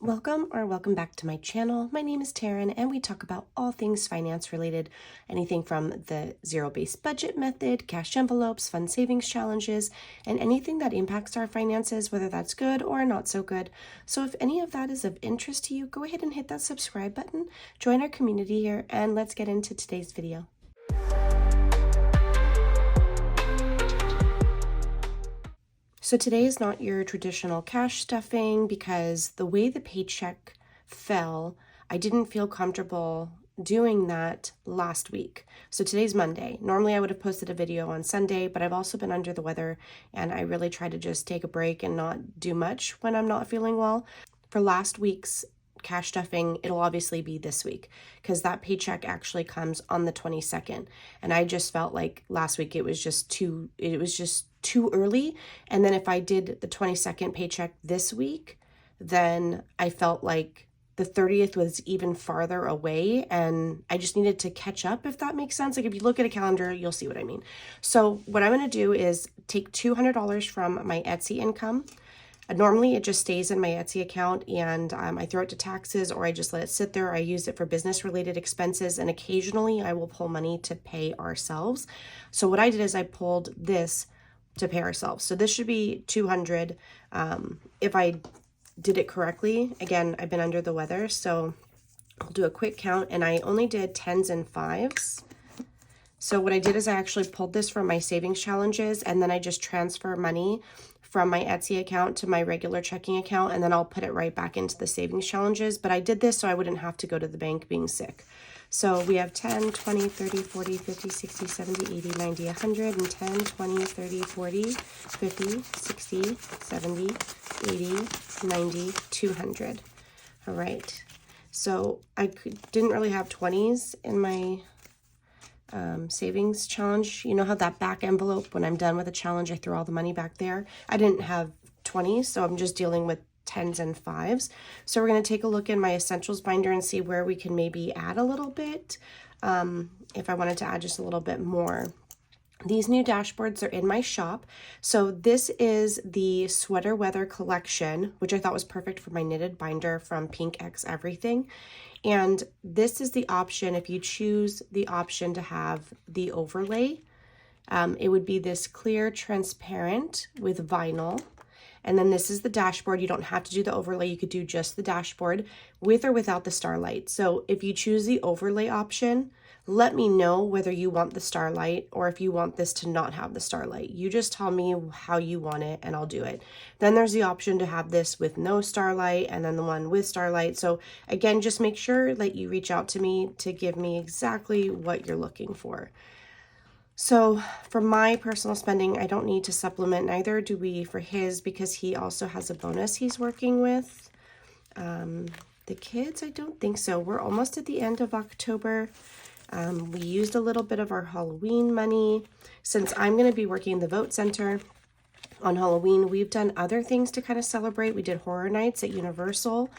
Welcome back to my channel. My name is Taryn and we talk about all things finance related, anything from the zero-based budget method, cash envelopes, fun savings challenges, and anything that impacts our finances, whether that's good or not so good. So if any of that is of interest to you, go ahead and hit that subscribe button, join our community here, and let's get into today's video. So today is not your traditional cash stuffing because the way the paycheck fell, I didn't feel comfortable doing that last week. So today's Monday. Normally I would have posted a video on Sunday, but I've also been under the weather and I really try to just take a break and not do much when I'm not feeling well. For last week's cash stuffing, it'll obviously be this week because that paycheck actually comes on the 22nd. And I just felt like last week it was just too early. And then if I did the 22nd paycheck this week, then I felt like the 30th was even farther away and I just needed to catch up, if that makes sense. Like if you look at a calendar, you'll see what I mean. So what I'm going to do is take $200 from my Etsy income. Normally it just stays in my Etsy account and I throw it to taxes or I just let it sit there. I use it for business related expenses and occasionally I will pull money to pay ourselves. So what I did is I pulled this to pay ourselves. So this should be 200 if I did it correctly. Again, I've been under the weather, so I'll do a quick count and I only did 10s and 5s. So what I did is I actually pulled this from my savings challenges and then I just transfer money from my Etsy account to my regular checking account and then I'll put it right back into the savings challenges. But I did this so I wouldn't have to go to the bank being sick. So we have 10, 20, 30, 40, 50, 60, 70, 80, 90, 100, and 10, 20, 30, 40, 50, 60, 70, 80, 90, 200. All right. So I didn't really have 20s in my savings challenge. You know how that back envelope, when I'm done with a challenge, I throw all the money back there. I didn't have 20s, so I'm just dealing with 10s and 5s. So we're going to take a look in my essentials binder and see where we can maybe add a little bit, if I wanted to add just a little bit more. These new dashboards are in my shop. So this is the Sweater Weather collection, which I thought was perfect for my knitted binder from Pink X Everything. And this is the option, if you choose the option to have the overlay, it would be this clear transparent with vinyl. And then this is the dashboard. You don't have to do the overlay. You could do just the dashboard with or without the starlight. So if you choose the overlay option, let me know whether you want the starlight or if you want this to not have the starlight. You just tell me how you want it and I'll do it. Then there's the option to have this with no starlight and then the one with starlight. So again, just make sure that you reach out to me to give me exactly what you're looking for. So for my personal spending, I don't need to supplement, neither do we for his, because he also has a bonus he's working with. The kids, I don't think so. We're almost at the end of October. We used a little bit of our Halloween money. Since I'm going to be working in the vote center on Halloween, we've done other things to kind of celebrate. We did horror nights at Universal.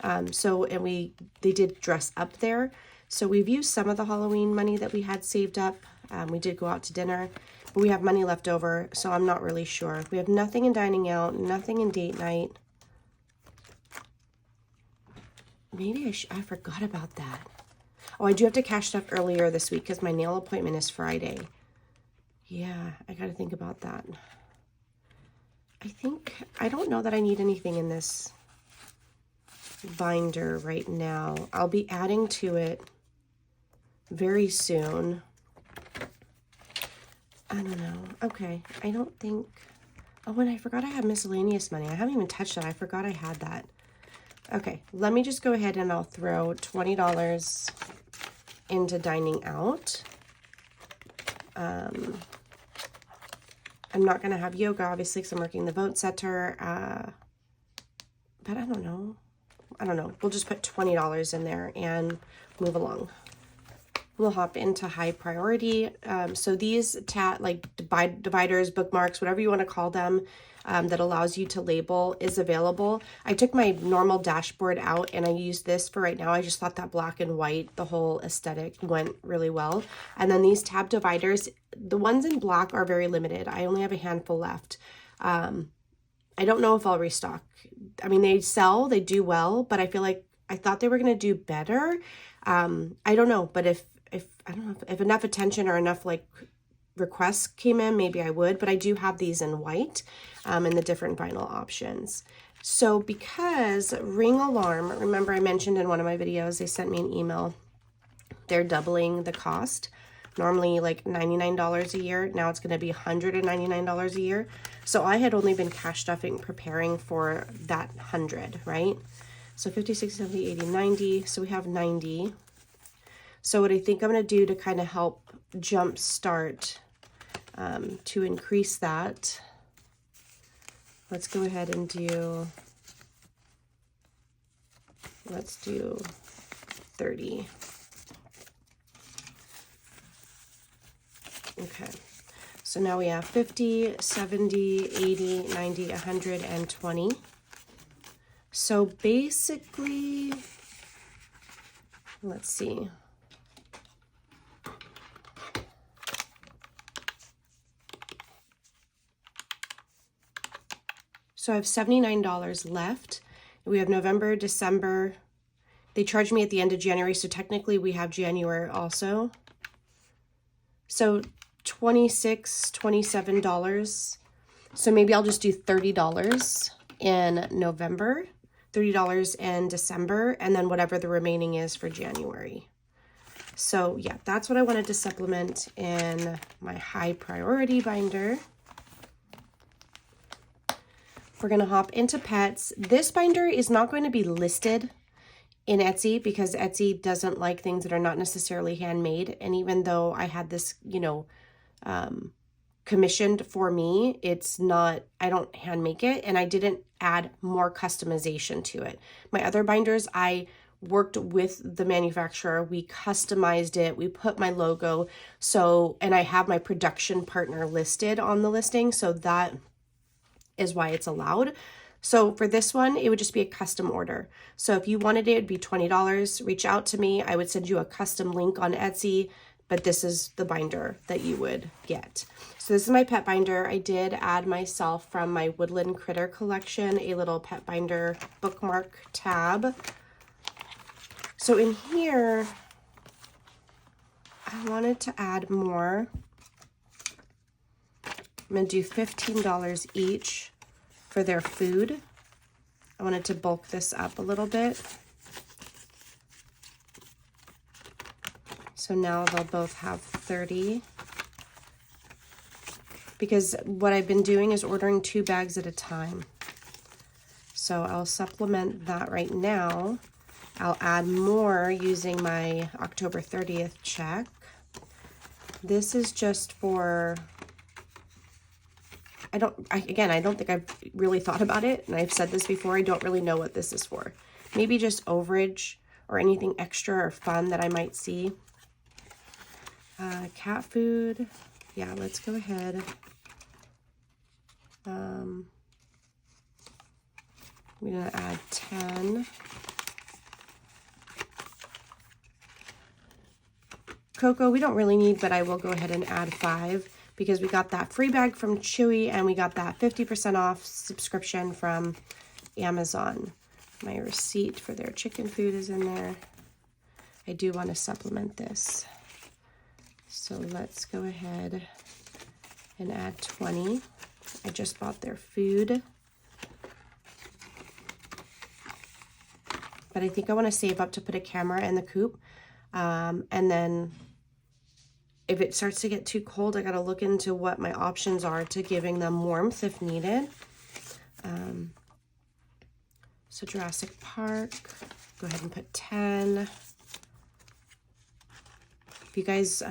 They did dress up there. So we've used some of the Halloween money that we had saved up. We did go out to dinner, but we have money left over, so I'm not really sure. We have nothing in dining out, nothing in date night. Maybe I forgot about that. Oh, I do have to cash stuff earlier this week because my nail appointment is Friday. Yeah, I got to think about that. I don't know that I need anything in this binder right now. I'll be adding to it very soon. I don't know. Okay, I don't think... Oh, and I forgot I had miscellaneous money. I haven't even touched that. I forgot I had that. Okay, let me just go ahead and I'll throw $20 into dining out. I'm not going to have yoga, obviously, because I'm working the vote center. But I don't know. We'll just put $20 in there and move along. We'll hop into high priority. So these dividers, bookmarks, whatever you want to call them, that allows you to label is available. I took my normal dashboard out and I used this for right now. I just thought that black and white, the whole aesthetic went really well. And then these tab dividers, the ones in black are very limited. I only have a handful left. I don't know if I'll restock. I mean, they sell, they do well, but I feel like I thought they were going to do better. I don't know, but if I don't know if enough attention or enough like requests came in, maybe I would, but I do have these in white, in the different vinyl options. So because Ring Alarm, remember I mentioned in one of my videos, they sent me an email, they're doubling the cost. Normally like $99 a year. Now it's going to be $199 a year. So I had only been cash stuffing, preparing for that 100, right? So 50, 60, 70, 80, 90. So we have 90. So what I think I'm going to do to kind of help jumpstart, to increase that, let's go ahead and do, let's do 30. Okay, so now we have 50, 70, 80, 90, 120. So basically, let's see. So I have $79 left. We have November, December. They charged me at the end of January, so technically we have January also. So $26, $27. So maybe I'll just do $30 in November, $30 in December, and then whatever the remaining is for January. So yeah, that's what I wanted to supplement in my high priority binder. We're going to hop into pets. This binder is not going to be listed in Etsy because Etsy doesn't like things that are not necessarily handmade. And even though I had this, you know, commissioned for me, it's not, I don't hand make it, and I didn't add more customization to it. My other binders, I worked with the manufacturer, we customized it, we put my logo, so, and I have my production partner listed on the listing, so that is why it's allowed. So for this one, it would just be a custom order. So if you wanted it, it'd be $20. Reach out to me. I would send you a custom link on Etsy, but this is the binder that you would get. So this is my pet binder. I did add myself from my Woodland Critter collection, a little pet binder bookmark tab. So in here, I wanted to add more. I'm going to do $15 each for their food. I wanted to bulk this up a little bit. So now they'll both have 30. Because what I've been doing is ordering 2 bags at a time. So I'll supplement that right now. I'll add more using my October 30th check. This is just for, I don't think I've really thought about it, and I've said this before, I don't really know what this is for. Maybe just overage or anything extra or fun that I might see. Cat food, yeah, let's go ahead. I'm gonna add 10. Cocoa, we don't really need, but I will go ahead and add 5. Because we got that free bag from Chewy and we got that 50% off subscription from Amazon. My receipt for their chicken food is in there. I do want to supplement this. So let's go ahead and add 20. I just bought their food. But I think I want to save up to put a camera in the coop. And then if it starts to get too cold, I got to look into what my options are to giving them warmth if needed. So Jurassic Park, go ahead and put 10. If you guys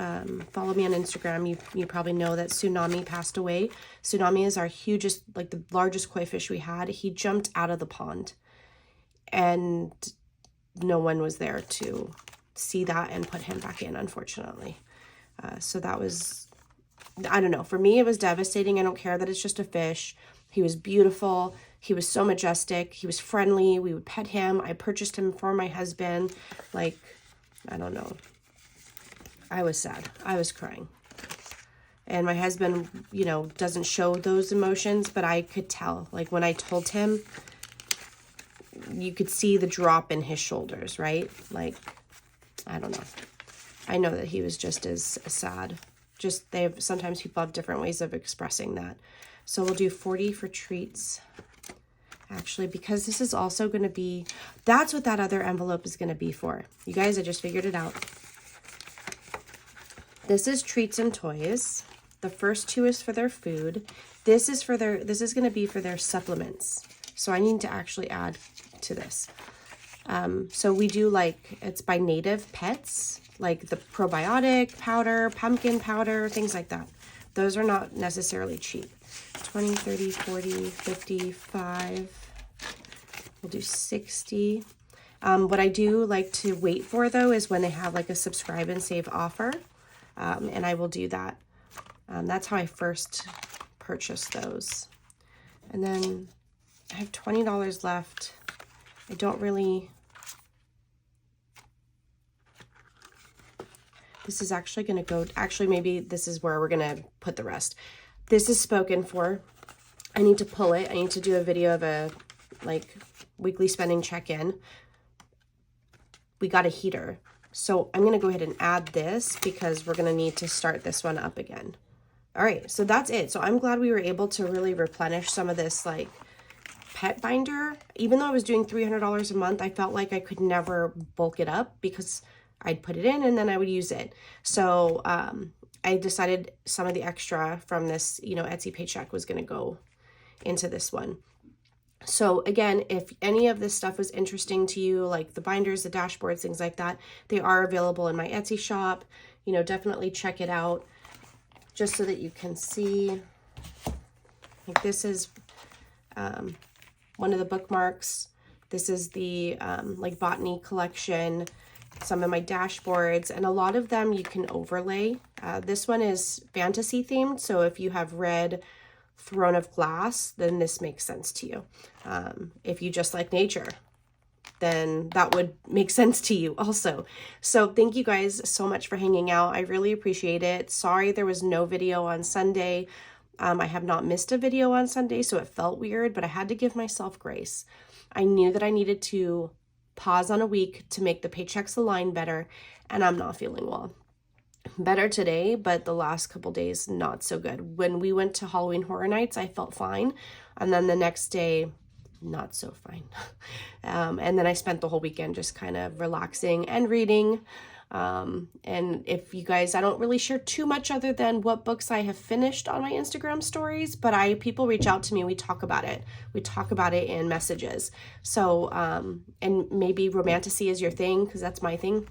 follow me on Instagram, you probably know that Tsunami passed away. Tsunami is our hugest, like the largest koi fish we had. He jumped out of the pond and no one was there to see that and put him back in, unfortunately. So that was, I don't know, for me it was devastating. I don't care that it's just a fish. He was beautiful. He was so majestic. He was friendly. We would pet him. I purchased him for my husband. Like, I don't know. I was sad. I was crying. And my husband, you know, doesn't show those emotions, but I could tell. Like when I told him, you could see the drop in his shoulders, right? Like, I don't know. I know that he was just as sad. Just, sometimes people have different ways of expressing that. So we'll do 40 for treats. Actually, because this is also going to be, that's what that other envelope is going to be for. You guys, I just figured it out. This is treats and toys. The first two is for their food. This is going to be for their supplements. So I need to actually add to this. So we do like, it's by Native Pets, like the probiotic powder, pumpkin powder, things like that. Those are not necessarily cheap. 20, 30, 40, 55. We'll do 60. What I do like to wait for though is when they have like a subscribe and save offer. And I will do that. That's how I first purchased those. And then I have $20 left. I don't really, this is actually going to go, actually maybe this is where we're going to put the rest. This is spoken for. I need to pull it. I need to do a video of a like weekly spending check-in. We got a heater. So I'm going to go ahead and add this because we're going to need to start this one up again. All right, so that's it. So I'm glad we were able to really replenish some of this like pet binder. Even though I was doing $300 a month, I felt like I could never bulk it up because I'd put it in and then I would use it. So I decided some of the extra from this, you know, Etsy paycheck was going to go into this one. So again, if any of this stuff was interesting to you, like the binders, the dashboards, things like that, they are available in my Etsy shop. You know, definitely check it out just so that you can see. Like this is one of the bookmarks. This is the like botany collection, some of my dashboards, and a lot of them you can overlay. This one is fantasy themed, so if you have read Throne of Glass, then this makes sense to you. If you just like nature, then that would make sense to you also. So thank you guys so much for hanging out. I really appreciate it. Sorry there was no video on Sunday. I have not missed a video on Sunday, so it felt weird, but I had to give myself grace. I knew that I needed to pause on a week to make the paychecks align better, and I'm not feeling well. Better today, but the last couple days not so good. When we went to Halloween Horror Nights, I felt fine, and then the next day not so fine. And then I spent the whole weekend just kind of relaxing and reading. And if you guys, I don't really share too much other than what books I have finished on my Instagram stories, but people reach out to me, we talk about it. We talk about it in messages. So, and maybe romantasy is your thing, because that's my thing.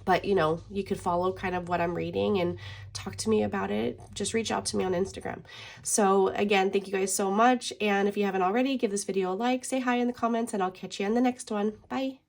But, you know, you could follow kind of what I'm reading and talk to me about it. Just reach out to me on Instagram. So again, thank you guys so much. And if you haven't already, give this video a like, say hi in the comments, and I'll catch you in the next one. Bye.